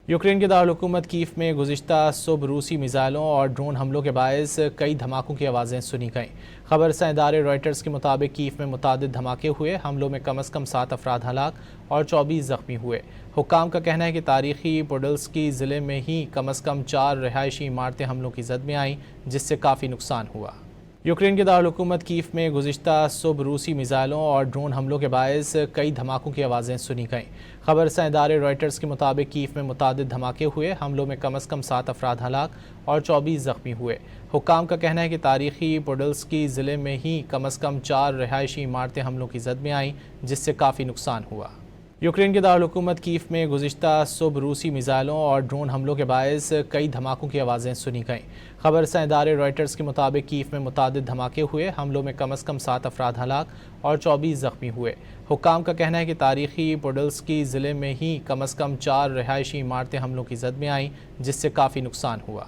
Ukraine के दारकूमत Kyiv में गुज़िश्ता सुबह रूसी मिसाइलों और ड्रोन हमलों के बायस कई धमाकों की आवाज़ें सुनी गईं। खबरसां इदारे रॉयटर्स के मुताबिक कीव में मुतादिद धमाके हुए। हमलों में कम अज़ कम 7 अफराद हलाक और 24 ज़ख्मी हुए। हुक्काम का कहना है कि तारीखी पोडल्स्की ज़िले में ही कम अज़ कम 4 रिहायशी इमारतें हमलों की जद में आईं, जिससे काफ़ी नुकसान हुआ। यूक्रेन के दारकूमत कीव में गुज़िश्ता सुबह रूसी मिसाइलों और ड्रोन हमलों के बायस कई धमाकों की आवाज़ें सुनी गईं। खबरसां इदारे रॉयटर्स के मुताबिक कीव में मुतादिद धमाके हुए। हमलों में कम अज़ कम 7 अफराद हलाक और 24 ज़ख्मी हुए। हुक्काम का कहना है कि तारीखी पोडल्स्की ज़िले में ही कम अज़ कम 4 रिहायशी इमारतें हमलों की जद में आईं, जिससे काफ़ी नुकसान हुआ। यूक्रेन के दारकूमत कीव में गुज़िश्ता सुबह रूसी मिसाइलों और ड्रोन हमलों के बायस कई धमाकों की आवाज़ें सुनी गईं। खबरसां इदारे रॉयटर्स के मुताबिक कीव में मुतादिद धमाके हुए। हमलों में कम अज़ कम 7 अफराद हलाक और 24 ज़ख्मी हुए। हुक्काम का कहना है कि तारीखी पोडल्स्की ज़िले में ही कम अज़ कम 4 रिहायशी इमारतें हमलों की जद में आईं, जिससे काफ़ी नुकसान हुआ।